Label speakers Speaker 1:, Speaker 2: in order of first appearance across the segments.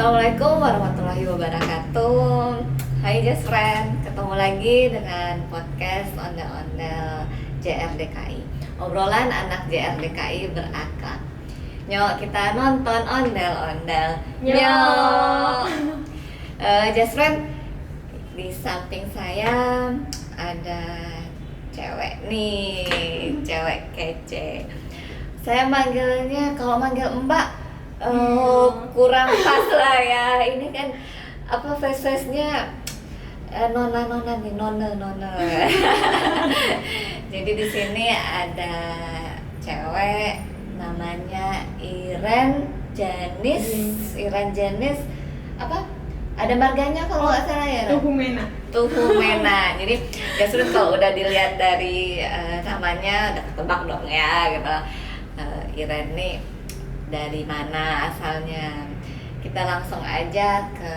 Speaker 1: Assalamualaikum warahmatullahi wabarakatuh. Hai Just Friend, ketemu lagi dengan podcast Ondel-Ondel JRDKI. Obrolan anak JRDKI berakhlak. Nyok, kita nonton ondel-ondel. Nyok. Just Friend, di samping saya ada cewek nih, cewek kece. Saya manggilnya, kalau manggil Mbak kurang pas lah ya. Ini kan apa face-nya nona nih, nona. Jadi di sini ada cewek namanya Iren Janis. Apa? Ada marganya kalau nggak salah ya. Tuhumena. Jadi ya sudah, kalau udah dilihat dari namanya udah ketebak dong ya gitu. Iren nih dari mana asalnya. Kita langsung aja ke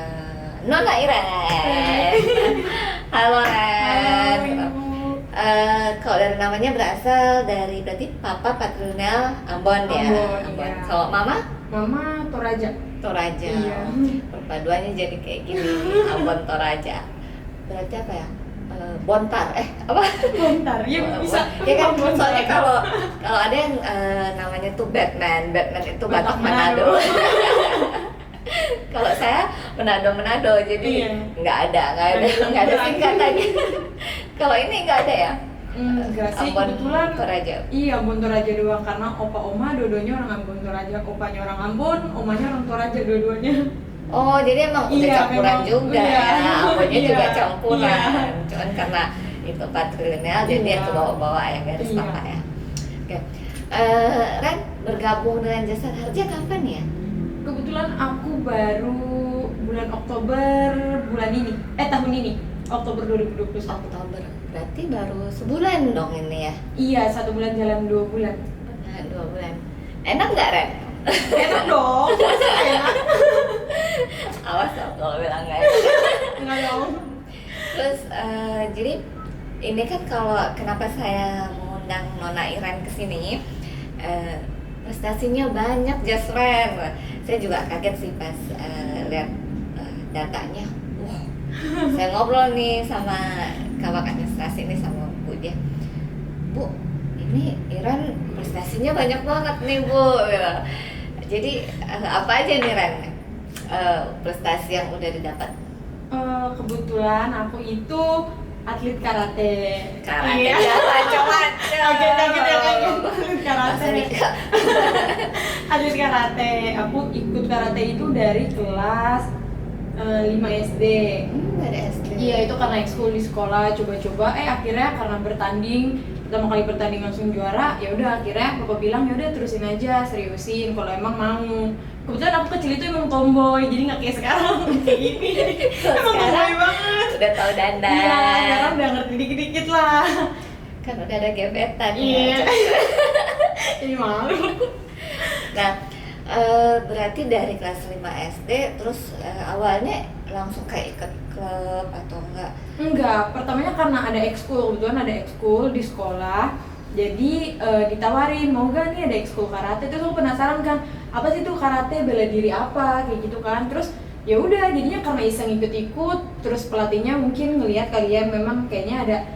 Speaker 1: Nona Iren. Halo Ren. Kalau dari namanya berasal dari berarti Papa Patrilineal Ambon ya. Ambon. Iya. Kalau Mama
Speaker 2: Toraja.
Speaker 1: Iya. Perpaduannya jadi kayak gini, Ambon Toraja. Berarti apa ya? Bontar,
Speaker 2: Bontar, ya bisa.
Speaker 1: Ya kan, soalnya kalau ada yang namanya tuh Batman itu Batak Manado. Kalau saya Manado, jadi nggak ada singkatannya. Kalau ini nggak ada ya?
Speaker 2: Enggak sih,
Speaker 1: Ambon
Speaker 2: kebetulan
Speaker 1: Toraja.
Speaker 2: Iya, Ambon Toraja doang, karena opa oma dua-duanya orang Ambon Toraja. Opanya orang Ambon, omanya orang Toraja dua-duanya.
Speaker 1: Oh, jadi emang udah campuran juga ya. Ambonnya juga campuran.
Speaker 2: Iya.
Speaker 1: Cuman karena itu patrilineal jadi yang kebawa-bawa ya, garis papa ya. Oke. Ren, bergabung dengan Jasa Harja kapan ya?
Speaker 2: Kebetulan aku baru bulan Oktober tahun ini. Oktober 2021.
Speaker 1: Oktober. Berarti baru sebulan dong ini ya?
Speaker 2: Iya, 1 bulan jalan 2 bulan.
Speaker 1: Nah, 2 bulan. Enak nggak, Ren?
Speaker 2: Enak dong, masa enak?
Speaker 1: Awas dong kalau bilang nggak enak.
Speaker 2: Enggak dong.
Speaker 1: Terus jadi ini kan, kalau kenapa saya mengundang Nona Iren ke sini, prestasinya banyak, Just Friend. Saya juga kaget sih pas lihat datanya. Wah, saya ngobrol nih sama Kawak Administrasi ini sama Bu dia. Bu, ini Iren prestasinya banyak banget nih Bu. Jadi apa aja nih Ren prestasi yang udah didapat?
Speaker 2: Kebetulan aku itu atlet karate.
Speaker 1: Iya. Coba.
Speaker 2: Kaget ya kan? Karate. Atlet karate. Aku ikut karate itu dari kelas 5 SD.
Speaker 1: Dari SD.
Speaker 2: Iya, itu karena ekskul di sekolah, coba-coba. Akhirnya karena pertama kali bertanding langsung juara, ya udah akhirnya Bapak bilang ya udah terusin aja, seriusin kalau emang mau. Kebetulan aku kecil itu emang tomboy, jadi nggak kayak sekarang kayak gini. Emang tomboy banget.
Speaker 1: Udah tahu dandan.
Speaker 2: Iya, sekarang udah ngerti dikit-dikit lah.
Speaker 1: Kan udah ada gebetan.
Speaker 2: Iya.
Speaker 1: Ya.
Speaker 2: Jadi malu.
Speaker 1: Nah, berarti dari kelas 5 SD terus awalnya langsung kayak ikut klub atau enggak?
Speaker 2: Enggak, pertamanya karena ada ekskul, kebetulan ada ekskul di sekolah. Jadi ditawarin, mau gak nih ada ekskul karate. Terus aku penasaran kan, apa sih tuh karate, bela diri apa, kayak gitu kan. Terus ya udah, jadinya karena iseng ikut-ikut, terus pelatihnya mungkin ngelihat kalian memang kayaknya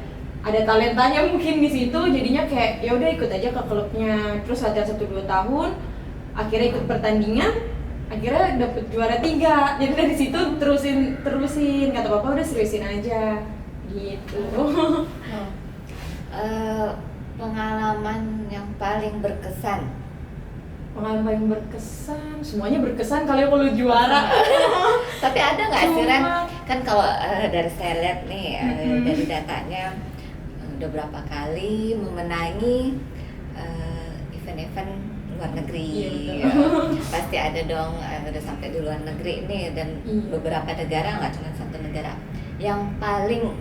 Speaker 2: ada talentanya mungkin di situ, jadinya kayak ya udah ikut aja ke klubnya. Terus latihan 1-2 tahun, akhirnya ikut pertandingan, akhirnya dapet juara 3. Jadi dari situ terusin, kata Bapak udah seriusin aja gitu.
Speaker 1: Pengalaman yang paling berkesan?
Speaker 2: Pengalaman paling berkesan, semuanya berkesan kali ya kalau juara.
Speaker 1: Tapi ada nggak sih Ren? Kan kalau dari saya lihat nih dari datanya udah berapa kali memenangi event-event luar negeri.
Speaker 2: Iya,
Speaker 1: Pasti ada dong, udah sampai di luar negeri nih, dan beberapa negara, nggak cuma satu negara yang paling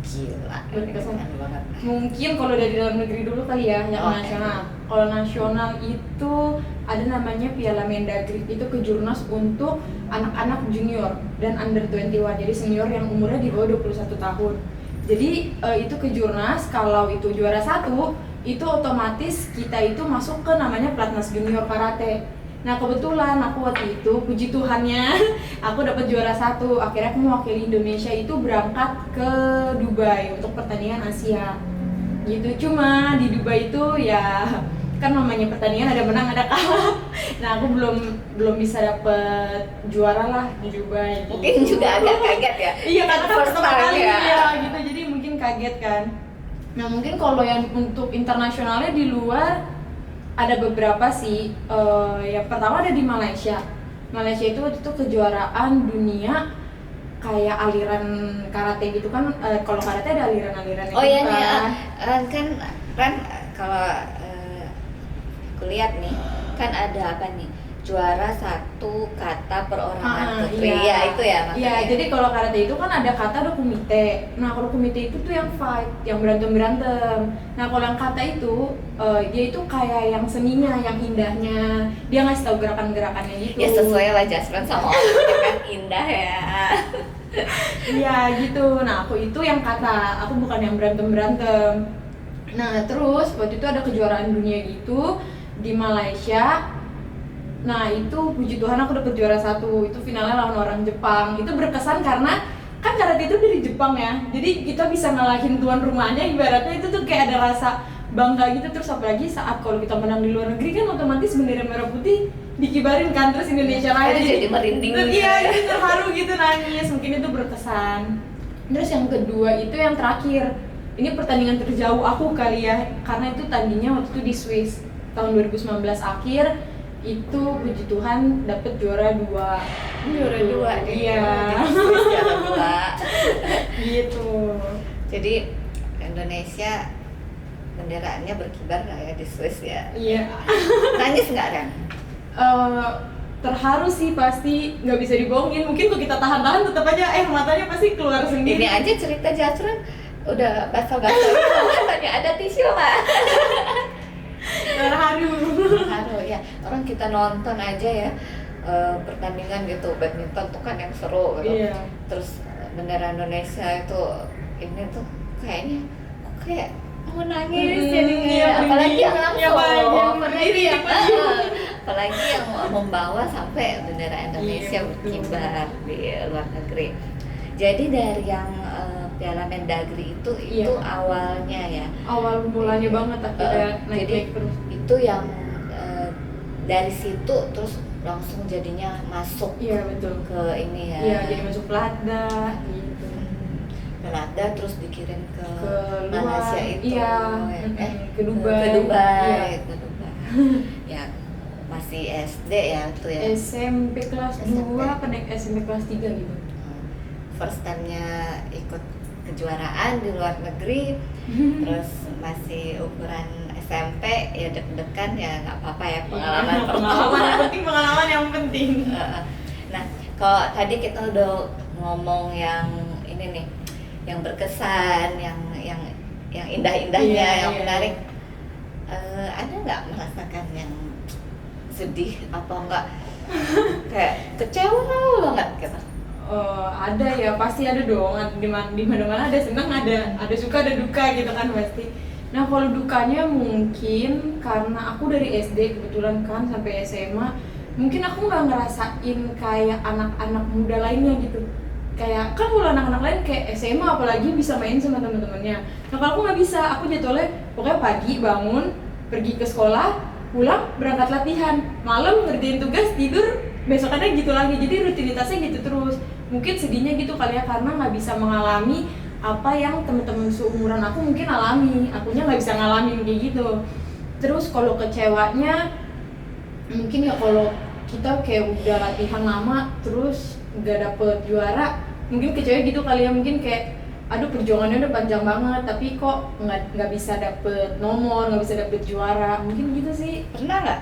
Speaker 1: gila,
Speaker 2: berkesan
Speaker 1: banget.
Speaker 2: Mungkin kalau dari dalam negeri dulu kali ya, yang nasional. Kalau nasional itu ada namanya Piala Mendagri, itu kejurnas untuk anak-anak junior dan under 21, jadi senior yang umurnya di bawah 21 tahun. Jadi itu kejurnas, kalau itu juara 1, itu otomatis kita itu masuk ke namanya Platnas Junior Karate. Nah kebetulan aku waktu itu, puji Tuhannya, aku dapat juara 1. Akhirnya aku mewakili Indonesia itu berangkat ke Dubai untuk pertandingan Asia. Gitu. Cuma di Dubai itu ya kan namanya pertandingan ada menang ada kalah. Nah aku belum bisa dapet juara lah di Dubai.
Speaker 1: Mungkin
Speaker 2: gitu.
Speaker 1: juga agak kaget ya.
Speaker 2: Iya karena kan
Speaker 1: First
Speaker 2: pertama
Speaker 1: time
Speaker 2: kali
Speaker 1: ya.
Speaker 2: ya gitu, jadi mungkin kaget kan. Nah mungkin kalau yang untuk internasionalnya di luar ada beberapa sih. Yang pertama ada di Malaysia. Malaysia itu waktu itu kejuaraan dunia kayak aliran karate gitu kan. Kalau karate ada aliran-aliran
Speaker 1: Oh iya
Speaker 2: gitu
Speaker 1: nih,
Speaker 2: kan.
Speaker 1: kan kalau aku lihat nih kan ada apa nih, juara 1 kata perorangan putri, ya itu ya makanya.
Speaker 2: Iya, jadi kalau karate itu kan ada kata, ada kumite. Nah kalau kumite itu tuh yang fight, yang berantem. Nah kalau yang kata itu dia itu kayak yang seninya, yang indahnya. Dia ngasih tahu gerakan-gerakannya gitu.
Speaker 1: Ya sesuai lah Jasmine sama orang kan indah ya.
Speaker 2: Iya gitu. Nah aku itu yang kata, aku bukan yang berantem. Nah terus waktu itu ada kejuaraan dunia gitu di Malaysia. Nah itu puji Tuhan aku dapet juara 1. Itu finalnya lawan orang Jepang. Itu berkesan karena kan karate itu dari Jepang ya. Jadi kita bisa ngalahin tuan rumahnya, ibaratnya itu tuh kayak ada rasa bangga gitu. Terus apalagi saat kalau kita menang di luar negeri kan otomatis bendera merah putih dikibarin kan, terus Indonesia raya
Speaker 1: Jadi merinding gitu.
Speaker 2: Iya, jadi terharu gitu, nangis. Mungkin itu berkesan. Terus yang kedua itu yang terakhir. Ini pertandingan terjauh aku kali ya, karena itu tandingnya waktu itu di Swiss tahun 2019 akhir. Itu puji Tuhan dapet juara 2.
Speaker 1: Juara 2 nih.
Speaker 2: Iya.
Speaker 1: Juara 2.
Speaker 2: Gitu.
Speaker 1: Jadi Indonesia benderaannya berkibar lah ya di Swiss ya.
Speaker 2: Iya.
Speaker 1: Nangis nggak Ren?
Speaker 2: Terharu sih pasti, nggak bisa dibohongin. Mungkin kalau kita tahan-tahan tetap aja matanya pasti keluar sendiri.
Speaker 1: Ini aja cerita Jasmine udah basah-basah. Tanya ada tisu nggak?
Speaker 2: Terharu
Speaker 1: Ya, orang kita nonton aja ya pertandingan gitu badminton tuh kan yang seru gitu.
Speaker 2: Iya.
Speaker 1: Terus bendera Indonesia itu ini tuh kayaknya kok kayak mau nangis jadinya.
Speaker 2: Iya,
Speaker 1: Apalagi yang langsung,
Speaker 2: apalagi
Speaker 1: apalagi yang membawa sampai bendera Indonesia
Speaker 2: Iya,
Speaker 1: berkibar di luar negeri. Jadi dari yang Piala Mendagri itu
Speaker 2: Iya.
Speaker 1: awalnya ya.
Speaker 2: awal mulanya banget akhirnya
Speaker 1: Jadi
Speaker 2: naik terus.
Speaker 1: itu yang dari situ terus langsung jadinya masuk
Speaker 2: Iya betul.
Speaker 1: ke ini ya.
Speaker 2: Iya, jadi masuk Platda gitu.
Speaker 1: Ke Lada terus dikirim ke
Speaker 2: Ke
Speaker 1: Malaysia
Speaker 2: luar,
Speaker 1: itu.
Speaker 2: iya. Ke Dubai.
Speaker 1: Ke Dubai.
Speaker 2: Iya.
Speaker 1: Ke Dubai. Ya masih SD ya itu ya.
Speaker 2: SMP kelas
Speaker 1: SMP.
Speaker 2: 2 apa naik SMP kelas 3 gitu.
Speaker 1: First time-nya ikut kejuaraan di luar negeri, terus masih ukuran SMP ya deg-degan ya nggak apa-apa ya pengalaman
Speaker 2: Pengalaman yang penting, pengalaman yang penting.
Speaker 1: Nah, kalau tadi kita udah ngomong yang ini nih, yang berkesan, yang indah-indahnya,
Speaker 2: Iya,
Speaker 1: yang
Speaker 2: iya.
Speaker 1: menarik. Ada nggak merasakan yang sedih atau enggak kayak kecewa banget gitu?
Speaker 2: Ada ya, pasti ada dong. Di mana-mana ada senang, ada suka, ada duka gitu kan pasti. Nah kalau dukanya mungkin karena aku dari SD kebetulan kan sampai SMA, mungkin aku nggak ngerasain kayak anak-anak muda lainnya gitu. Kayak kan kalau anak-anak lain kayak SMA apalagi bisa main sama teman-temannya. Nah kalau aku nggak bisa, aku jadwalnya pokoknya pagi bangun, pergi ke sekolah, pulang berangkat latihan, malam ngerjain tugas, tidur, besokannya gitu lagi. Jadi rutinitasnya gitu terus. Mungkin sedihnya gitu kali ya, karena nggak bisa mengalami apa yang teman-teman seumuran aku mungkin alami. Akunya nggak bisa ngalamin kayak gitu. Terus kalau kecewanya mungkin ya kalau kita kayak udah latihan lama terus nggak dapet juara, mungkin kecewa gitu kali ya. Mungkin kayak aduh perjuangannya udah panjang banget tapi kok nggak bisa dapet nomor, nggak bisa dapet juara, mungkin gitu sih.
Speaker 1: Pernah nggak?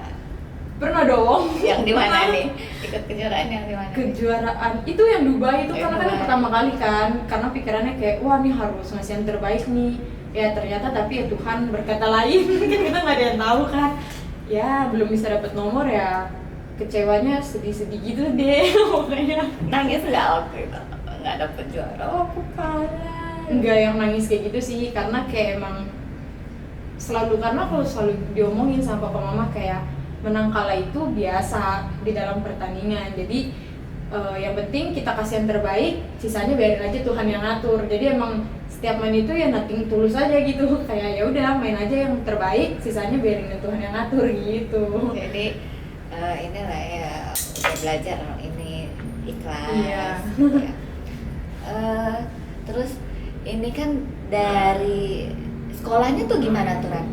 Speaker 2: Pernah dong.
Speaker 1: Yang di mana
Speaker 2: Pernah.
Speaker 1: nih? Ikut kejuaraan yang di mana?
Speaker 2: Kejuaraan itu yang Dubai itu
Speaker 1: Yang
Speaker 2: karena kan yang
Speaker 1: Dubai.
Speaker 2: pertama kali kan, karena pikirannya kayak wah nih harus ngasih yang terbaik nih. Ya ternyata tapi ya Tuhan berkata lain. Mungkin kita nggak ada yang tahu kan. Ya belum bisa dapet nomor ya, kecewanya sedih-sedih gitu deh pokoknya.
Speaker 1: Nangis nggak waktu itu? Nggak dapet juara? Oh, aku kalah.
Speaker 2: Enggak yang nangis kayak gitu sih, karena kayak emang selalu, karena kalau selalu diomongin sama papa mama kayak menang kalah itu biasa di dalam pertandingan. Jadi yang penting kita kasih yang terbaik, sisanya biarin aja Tuhan yang ngatur. Jadi emang setiap main itu ya nothing tulus aja gitu, kayak ya udah main aja yang terbaik, sisanya biarin Tuhan yang ngatur gitu.
Speaker 1: Jadi inilah ya, udah belajar ini ikhlas.
Speaker 2: Iya.
Speaker 1: Gitu ya. Terus ini kan dari sekolahnya tuh gimana tuh Ran?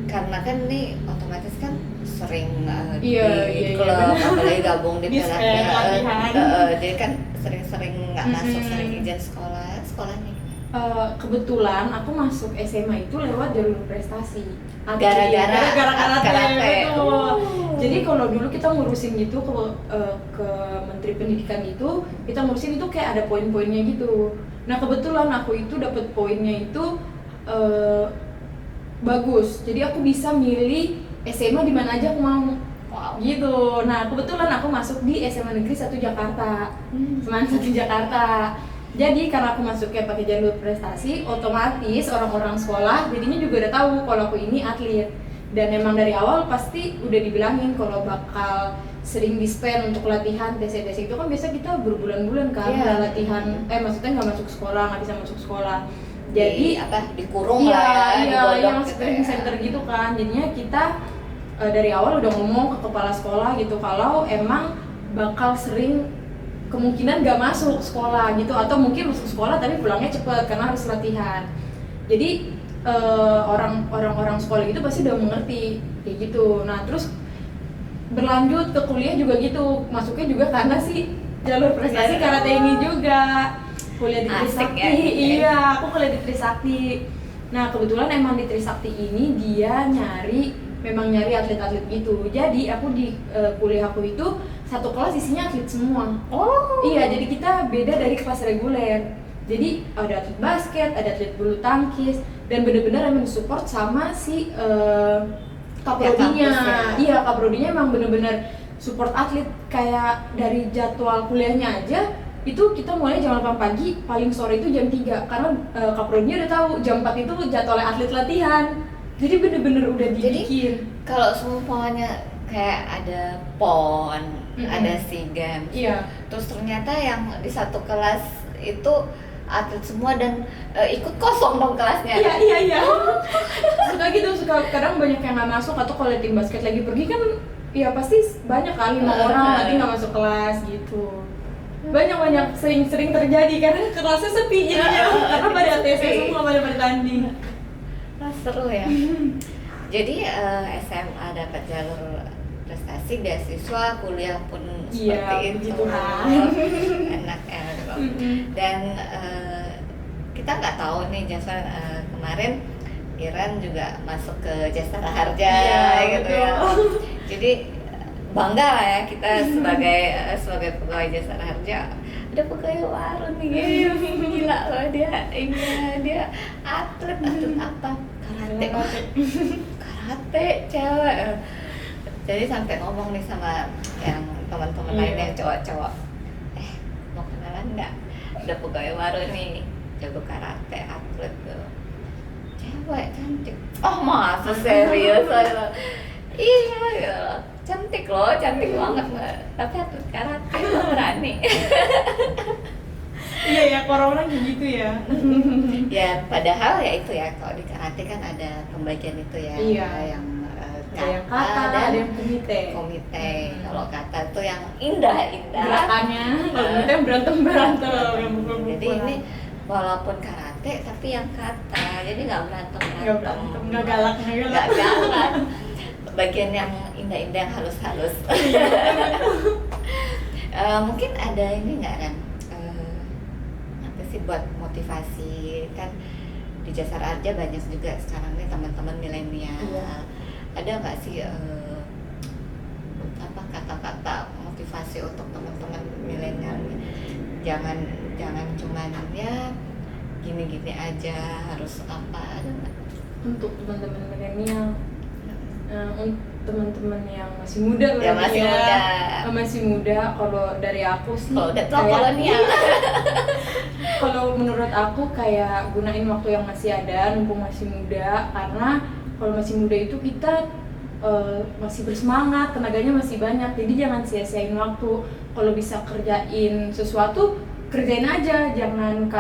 Speaker 1: Karena kan nih otomatis kan sering di klub, apalagi gabung di pelatihan, jadi kan sering-sering nggak masuk, sering izin sekolahnya.
Speaker 2: Kebetulan aku masuk SMA itu lewat jalur prestasi.
Speaker 1: Gara-gara karate.
Speaker 2: Jadi kalau dulu kita ngurusin gitu ke Menteri Pendidikan gitu, kita ngurusin itu kayak ada poin-poinnya gitu. Nah kebetulan aku itu dapat poinnya itu bagus. Jadi aku bisa milih SMA di mana aja aku mau.
Speaker 1: Wow.
Speaker 2: Gitu. Nah kebetulan aku masuk di SMA Negeri 1 Jakarta. Seman 1 Jakarta. Jadi karena aku masuknya pakai jalur prestasi, otomatis orang-orang sekolah jadinya juga udah tahu kalau aku ini atlet. Dan emang dari awal pasti udah dibilangin kalau bakal sering di-spend untuk latihan TC-TC itu kan biasa kita berbulan-bulan kan latihan, maksudnya nggak masuk sekolah, nggak bisa masuk sekolah. Jadi
Speaker 1: dikurung lah ya,
Speaker 2: yang training center gitu kan. Jadinya kita dari awal udah ngomong ke kepala sekolah gitu kalau emang bakal sering kemungkinan gak masuk sekolah gitu, atau mungkin masuk sekolah tapi pulangnya cepet karena harus latihan. Jadi orang-orang sekolah gitu pasti udah mengerti kayak gitu. Nah terus berlanjut ke kuliah juga gitu, masuknya juga karena sih jalur prestasi karate ini juga. Kuliah di Trisakti, iya aku kuliah di Trisakti. Nah kebetulan emang di Trisakti ini dia memang nyari atlet-atlet gitu. Jadi aku di kuliah aku itu satu kelas isinya atlet semua.
Speaker 1: Oh.
Speaker 2: Iya, jadi kita beda dari kelas reguler. Jadi ada atlet basket, ada atlet bulu tangkis, dan benar-benar emang support sama si kaprodinya. Iya, kaprodinya emang benar-benar support atlet. Kayak dari jadwal kuliahnya aja itu kita mulai jam 8 pagi, paling sore itu jam 3 karena kaprodinya udah tahu jam 4 itu jadwalnya atlet latihan. Jadi bener-bener udah dibikin.
Speaker 1: Jadi kalau semuanya kayak ada PON, ada SEA Games, terus ternyata yang di satu kelas itu atlet semua dan ikut kosong dong kelasnya.
Speaker 2: Iya. Suka gitu, kadang banyak yang nggak masuk, atau kalau tim basket lagi pergi kan, ya pasti banyak kali 5 orang nanti nggak masuk kelas gitu. Banyak sering terjadi karena kelasnya sepi karena pada TC semua pada bertanding.
Speaker 1: Seru ya. Jadi SMA dapat jalur prestasi, beasiswa, kuliah pun seperti itu. Enak ya. Dan kita nggak tahu nih Jasa, kemarin Iren juga masuk ke Jasara Harja gitu ya. Jadi bangga lah ya kita sebagai pegawai Jasara Harja. Ada pegawai warung nih, gila loh dia atlet apa? Karate cewek. Jadi sampai ngomong nih sama yang teman-teman lainnya cowok-cowok, mau kenalan nggak? Udah pegawai warung nih, jago karate, atlet tuh, cewek cantik. Oh masa serius? Iya, cantik banget, tapi atlet karate lo berani.
Speaker 2: Iya, orang-orang kayak gitu ya.
Speaker 1: Ya padahal ya itu ya, kalau di karate kan ada pembagian itu ya, yang kata dan
Speaker 2: ada yang komite.
Speaker 1: Kalau kata tuh yang indah
Speaker 2: gerakannya, kalau komite berantem.
Speaker 1: Jadi ini walaupun karate tapi yang kata, jadi nggak berantem,
Speaker 2: nggak galak.
Speaker 1: Bagian yang indah-indah, yang halus-halus. Mungkin ada ini nggak kan? Apa sih buat motivasi, kan di Jasara Harja banyak juga sekarang nih teman-teman milenial. Ada nggak sih apa kata-kata motivasi untuk teman-teman milenial? Jangan cuman ya gini-gini aja, harus apa, ada nggak?
Speaker 2: Untuk teman-teman milenial, untuk teman-teman yang masih muda, masih muda. Kalau dari aku sih,
Speaker 1: udah tua kolonial.
Speaker 2: Kalau menurut aku kayak gunain waktu yang masih ada, mumpung masih muda, karena kalau masih muda itu kita masih bersemangat, tenaganya masih banyak, jadi jangan sia-siain waktu. Kalau bisa kerjain sesuatu, kerjain aja, jangan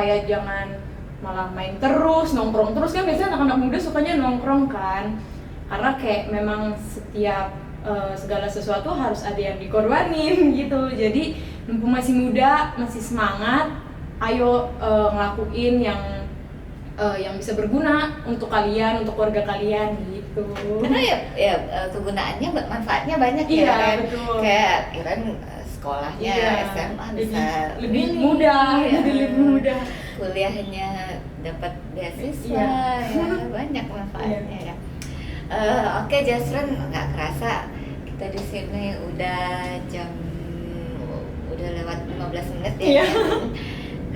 Speaker 2: malah main terus, nongkrong terus. Kan biasanya anak-anak muda sukanya nongkrong kan, karena kayak memang setiap segala sesuatu harus ada yang dikorbanin gitu. Jadi mumpung masih muda, masih semangat, ayo ngelakuin yang bisa berguna untuk kalian, untuk keluarga kalian gitu.
Speaker 1: Karena ya kegunaannya, manfaatnya banyak ya
Speaker 2: Iya,
Speaker 1: kan.
Speaker 2: betul.
Speaker 1: Kayak Iren sekolahnya SMA bisa
Speaker 2: lebih mudah,
Speaker 1: ya.
Speaker 2: jadi lebih mudah.
Speaker 1: Kuliahnya dapat beasiswa,
Speaker 2: Iya.
Speaker 1: ya banyak manfaatnya ya. Oke Jasren, nggak kerasa kita di sini udah lewat 15 menit ya.
Speaker 2: Iya.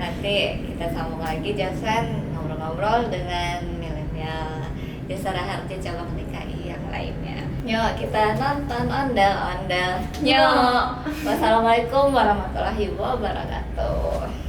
Speaker 1: Nanti kita sambung lagi Jasren ngobrol-ngobrol dengan milenial Desa Raharja cabang DKI yang lainnya. Yuk kita nonton ondel-ondel. Yuk. Wassalamualaikum warahmatullahi wabarakatuh.